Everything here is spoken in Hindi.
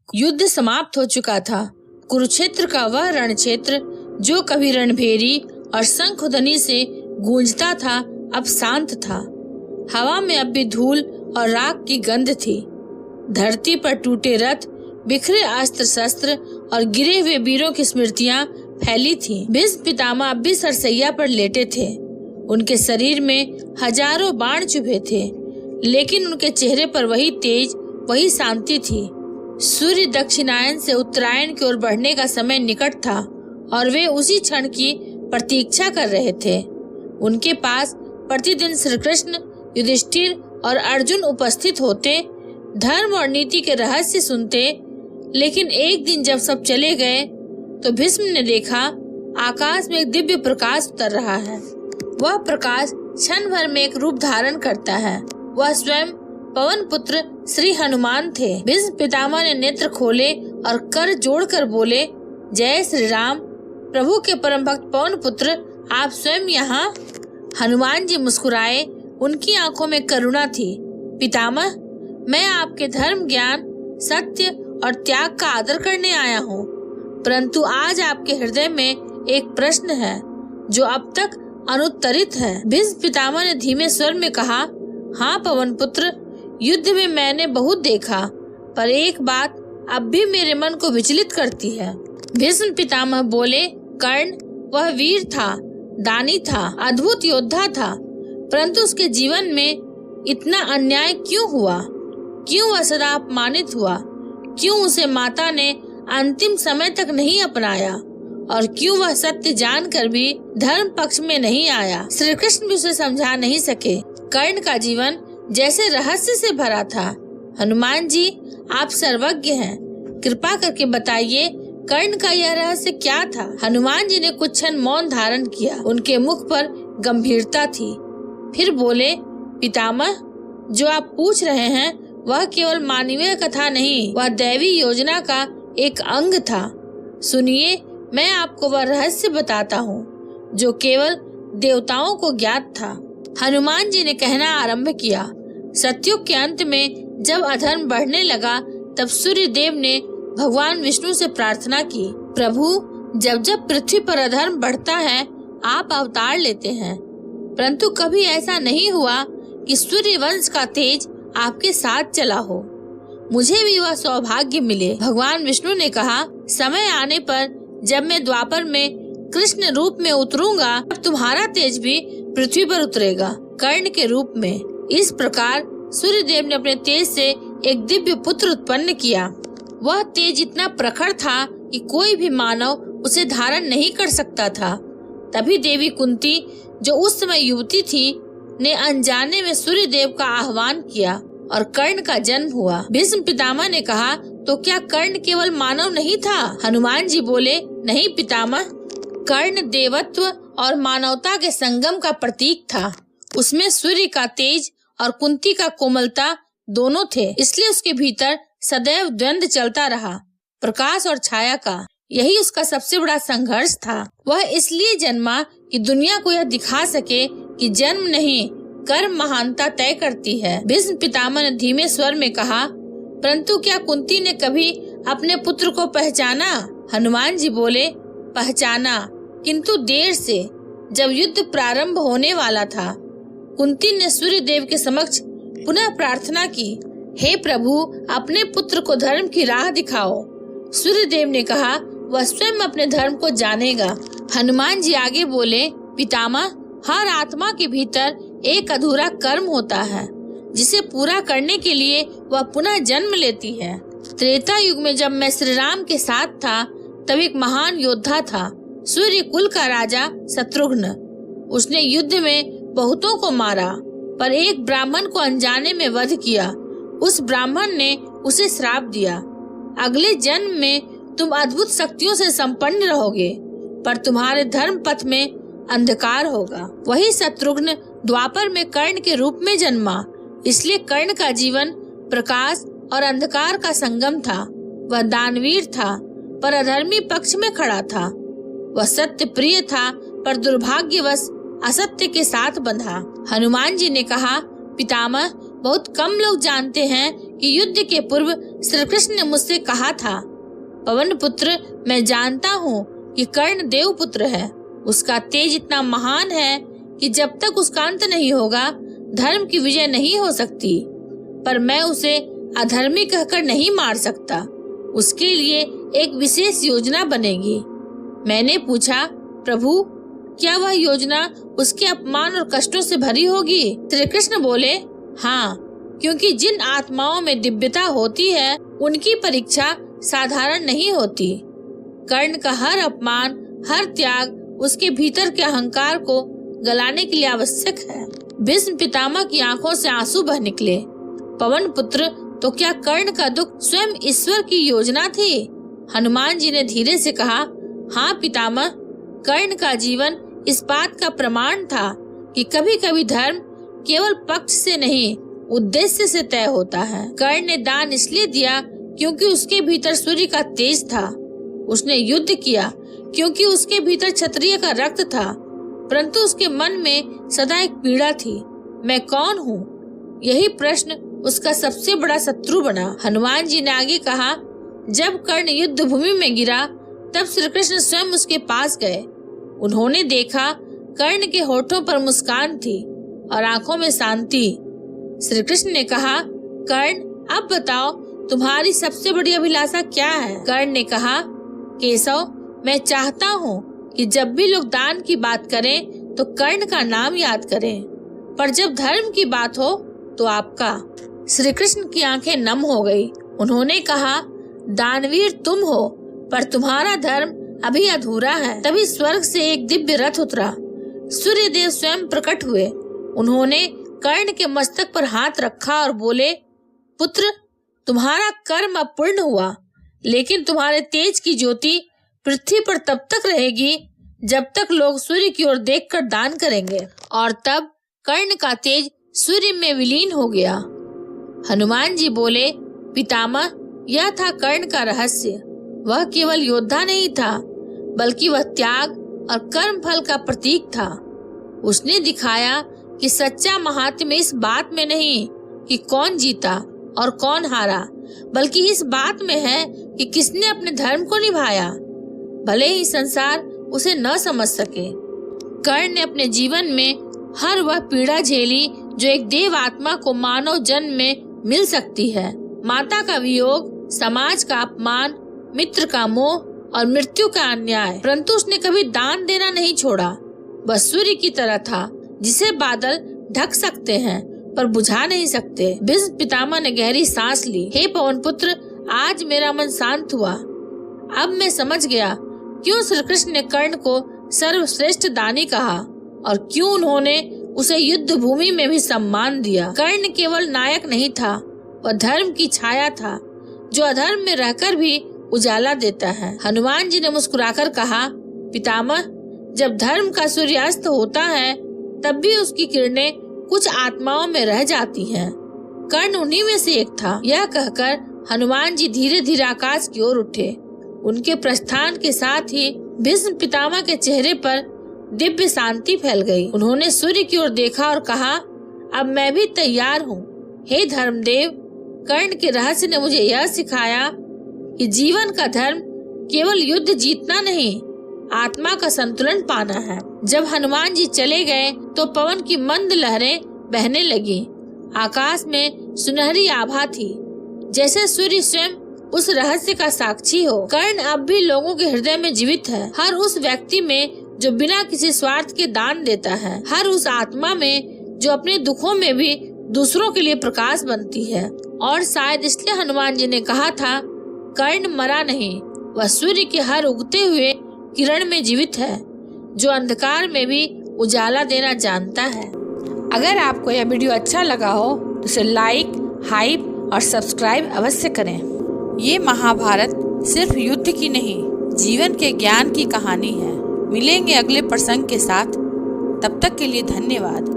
युद्ध समाप्त हो चुका था। कुरुक्षेत्र का वह रण क्षेत्र जो कभी रणभेरी और शंखध्वनि से गूंजता था, अब शांत था। हवा में अब भी धूल और राख की गंध थी। धरती पर टूटे रथ, बिखरे अस्त्र शस्त्र और गिरे हुए वीरों की स्मृतियां फैली थीं। भीष्म पितामह अब भी सरसैया पर लेटे थे। उनके शरीर में हजारों बाण चुभे थे, लेकिन उनके चेहरे पर वही तेज, वही शांति थी। सूर्य दक्षिणायन से उत्तरायण की ओर बढ़ने का समय निकट था और वे उसी क्षण की प्रतीक्षा कर रहे थे। उनके पास प्रतिदिन श्री कृष्ण, युधिष्ठिर और अर्जुन उपस्थित होते, धर्म और नीति के रहस्य सुनते। लेकिन एक दिन जब सब चले गए तो भीष्म ने देखा आकाश में एक दिव्य प्रकाश उतर रहा है। वह प्रकाश क्षण भर में एक रूप धारण करता है। वह स्वयं पवन पुत्र श्री हनुमान थे। भीष्म पितामह ने नेत्र खोले और कर जोड़कर बोले, जय श्री राम। प्रभु के परम भक्त पवन पुत्र, आप स्वयं यहाँ? हनुमान जी मुस्कुराए। उनकी आंखों में करुणा थी। पितामह, मैं आपके धर्म, ज्ञान, सत्य और त्याग का आदर करने आया हूँ, परंतु आज आपके हृदय में एक प्रश्न है जो अब तक अनुत्तरित है। भीष्म पितामह ने धीमे स्वर में कहा, हाँ पवन पुत्र, युद्ध में मैंने बहुत देखा, पर एक बात अब भी मेरे मन को विचलित करती है। भीष्म पितामह बोले, कर्ण वह वीर था, दानी था, अद्भुत योद्धा था, परंतु उसके जीवन में इतना अन्याय क्यों हुआ? क्यों वह सदा अपमानित हुआ? क्यों उसे माता ने अंतिम समय तक नहीं अपनाया? और क्यों वह सत्य जानकर भी धर्म पक्ष में नहीं आया? श्री कृष्ण भी उसे समझा नहीं सके। कर्ण का जीवन जैसे रहस्य से भरा था। हनुमान जी, आप सर्वज्ञ हैं, कृपा करके बताइए कर्ण का यह रहस्य क्या था? हनुमान जी ने कुछ क्षण मौन धारण किया। उनके मुख पर गंभीरता थी। फिर बोले, पितामह, जो आप पूछ रहे हैं वह केवल मानवीय कथा नहीं, वह दैवी योजना का एक अंग था। सुनिए, मैं आपको वह रहस्य बताता हूँ जो केवल देवताओं को ज्ञात था। हनुमान जी ने कहना आरंभ किया, सतयुग के अंत में जब अधर्म बढ़ने लगा, तब सूर्य देव ने भगवान विष्णु से प्रार्थना की, प्रभु, जब जब पृथ्वी पर अधर्म बढ़ता है आप अवतार लेते हैं, परंतु कभी ऐसा नहीं हुआ कि सूर्य वंश का तेज आपके साथ चला हो। मुझे भी वह सौभाग्य मिले। भगवान विष्णु ने कहा, समय आने पर जब मैं द्वापर में कृष्ण रूप में उतरूंगा, तब तुम्हारा तेज भी पृथ्वी पर उतरेगा, कर्ण के रूप में। इस प्रकार सूर्य देव ने अपने तेज से एक दिव्य पुत्र उत्पन्न किया। वह तेज इतना प्रखर था कि कोई भी मानव उसे धारण नहीं कर सकता था। तभी देवी कुंती, जो उस समय युवती थी, ने अनजाने में सूर्य देव का आह्वान किया और कर्ण का जन्म हुआ। भीष्म पितामह ने कहा, तो क्या कर्ण केवल मानव नहीं था? हनुमान जी बोले, नहीं पितामह, कर्ण देवत्व और मानवता के संगम का प्रतीक था। उसमें सूर्य का तेज और कुंती का कोमलता दोनों थे, इसलिए उसके भीतर सदैव द्वंद्व चलता रहा, प्रकाश और छाया का। यही उसका सबसे बड़ा संघर्ष था। वह इसलिए जन्मा कि दुनिया को यह दिखा सके कि जन्म नहीं, कर्म महानता तय करती है। भीष्म पितामह ने धीमे स्वर में कहा, परंतु क्या कुंती ने कभी अपने पुत्र को पहचाना? हनुमान जी बोले, पहचाना, किंतु देर से, जब युद्ध प्रारंभ होने वाला था। कुंती ने सूर्य देव के समक्ष पुनः प्रार्थना की, हे प्रभु, अपने पुत्र को धर्म की राह दिखाओ। सूर्य देव ने कहा, वह स्वयं अपने धर्म को जानेगा। हनुमान जी आगे बोले, पितामह, हर आत्मा के भीतर एक अधूरा कर्म होता है, जिसे पूरा करने के लिए वह पुनः जन्म लेती है। त्रेता युग में जब मैं श्री राम के साथ था, तब एक महान योद्धा था, सूर्य कुल का राजा शत्रुघ्न। उसने युद्ध में बहुतों को मारा, पर एक ब्राह्मण को अनजाने में वध किया। उस ब्राह्मण ने उसे श्राप दिया, अगले जन्म में तुम अद्भुत शक्तियों से संपन्न रहोगे, पर तुम्हारे धर्म पथ में अंधकार होगा। वही शत्रुघ्न द्वापर में कर्ण के रूप में जन्मा, इसलिए कर्ण का जीवन प्रकाश और अंधकार का संगम था। वह दानवीर था, पर अधर्मी पक्ष में खड़ा था। वह सत्य प्रिय था, पर दुर्भाग्यवश असत्य के साथ बंधा। हनुमान जी ने कहा, पितामह, बहुत कम लोग जानते हैं कि युद्ध के पूर्व श्री कृष्ण ने मुझसे कहा था, पवन पुत्र, मैं जानता हूँ कि कर्ण देव पुत्र है। उसका तेज इतना महान है कि जब तक उसका अंत नहीं होगा धर्म की विजय नहीं हो सकती। पर मैं उसे अधर्मी कहकर नहीं मार सकता। उसके लिए एक विशेष योजना बनेगी। मैंने पूछा, प्रभु, क्या वह योजना उसके अपमान और कष्टों से भरी होगी? श्री कृष्ण बोले, हाँ, क्योंकि जिन आत्माओं में दिव्यता होती है उनकी परीक्षा साधारण नहीं होती। कर्ण का हर अपमान, हर त्याग उसके भीतर के अहंकार को गलाने के लिए आवश्यक है। भीष्म पितामह की आंखों से आंसू बह निकले। पवन पुत्र, तो क्या कर्ण का दुख स्वयं ईश्वर की योजना थी? हनुमान जी ने धीरे से कहा, हाँ पितामह, कर्ण का जीवन इस बात का प्रमाण था कि कभी कभी धर्म केवल पक्ष से नहीं, उद्देश्य से तय होता है। कर्ण ने दान इसलिए दिया क्योंकि उसके भीतर सूर्य का तेज था। उसने युद्ध किया क्योंकि उसके भीतर क्षत्रिय का रक्त था, परंतु उसके मन में सदा एक पीड़ा थी, मैं कौन हूँ? यही प्रश्न उसका सबसे बड़ा शत्रु बना। हनुमान जी ने आगे कहा, जब कर्ण युद्ध भूमि में गिरा तब श्री कृष्ण स्वयं उसके पास गए। उन्होंने देखा कर्ण के होठों पर मुस्कान थी और आंखों में शांति। श्री कृष्ण ने कहा, कर्ण, अब बताओ तुम्हारी सबसे बड़ी अभिलाषा क्या है? कर्ण ने कहा, केशव, मैं चाहता हूँ कि जब भी लोग दान की बात करें तो कर्ण का नाम याद करें, पर जब धर्म की बात हो तो आपका। श्री कृष्ण की आंखें नम हो गई। उन्होंने कहा, दानवीर तुम हो, पर तुम्हारा धर्म अभी अधूरा है। तभी स्वर्ग से एक दिव्य रथ उतरा। सूर्य देव स्वयं प्रकट हुए। उन्होंने कर्ण के मस्तक पर हाथ रखा और बोले, पुत्र, तुम्हारा कर्म अब पूर्ण हुआ, लेकिन तुम्हारे तेज की ज्योति पृथ्वी पर तब तक रहेगी जब तक लोग सूर्य की ओर देखकर दान करेंगे। और तब कर्ण का तेज सूर्य में विलीन हो गया। हनुमान जी बोले, पितामह, यह था कर्ण का रहस्य। वह केवल योद्धा नहीं था, बल्कि वह त्याग और कर्म फल का प्रतीक था। उसने दिखाया कि सच्चा महात्म्य इस बात में नहीं कि कौन जीता और कौन हारा, बल्कि इस बात में है कि किसने अपने धर्म को निभाया, भले ही संसार उसे न समझ सके। कर्ण ने अपने जीवन में हर वह पीड़ा झेली जो एक देव आत्मा को मानव जन्म में मिल सकती है। माता का वियोग, समाज का अपमान, मित्र का मोह और मृत्यु का अन्याय, परंतु उसने कभी दान देना नहीं छोड़ा। वह सूर्य की तरह था जिसे बादल ढक सकते हैं पर बुझा नहीं सकते। भीष्म पितामह ने गहरी सांस ली। हे पवन पुत्र, आज मेरा मन शांत हुआ। अब मैं समझ गया क्यों श्री कृष्ण ने कर्ण को सर्वश्रेष्ठ दानी कहा और क्यों उन्होंने उसे युद्ध भूमि में भी सम्मान दिया। कर्ण केवल नायक नहीं था, वह धर्म की छाया था जो अधर्म में रहकर भी उजाला देता है। हनुमान जी ने मुस्कुराकर कहा, पितामह, जब धर्म का सूर्यास्त होता है तब भी उसकी किरणें कुछ आत्माओं में रह जाती हैं। कर्ण उन्हीं में से एक था। यह कहकर हनुमान जी धीरे धीरे आकाश की ओर उठे। उनके प्रस्थान के साथ ही भीष्म पितामह के चेहरे पर दिव्य शांति फैल गई। उन्होंने सूर्य की ओर देखा और कहा, अब मैं भी तैयार हूँ। हे धर्मदेव, कर्ण के रहस्य ने मुझे यह सिखाया कि जीवन का धर्म केवल युद्ध जीतना नहीं, आत्मा का संतुलन पाना है। जब हनुमान जी चले गए तो पवन की मंद लहरें बहने लगी। आकाश में सुनहरी आभा थी, जैसे सूर्य स्वयं उस रहस्य का साक्षी हो। कर्ण अब भी लोगों के हृदय में जीवित है, हर उस व्यक्ति में जो बिना किसी स्वार्थ के दान देता है, हर उस आत्मा में जो अपने दुखों में भी दूसरों के लिए प्रकाश बनती है। और शायद इसलिए हनुमान जी ने कहा था, कर्ण मरा नहीं, वह सूर्य के हर उगते हुए किरण में जीवित है, जो अंधकार में भी उजाला देना जानता है। अगर आपको यह वीडियो अच्छा लगा हो तो इसे लाइक, हाइप और सब्सक्राइब अवश्य करें। ये महाभारत सिर्फ युद्ध की नहीं, जीवन के ज्ञान की कहानी है। मिलेंगे अगले प्रसंग के साथ, तब तक के लिए धन्यवाद।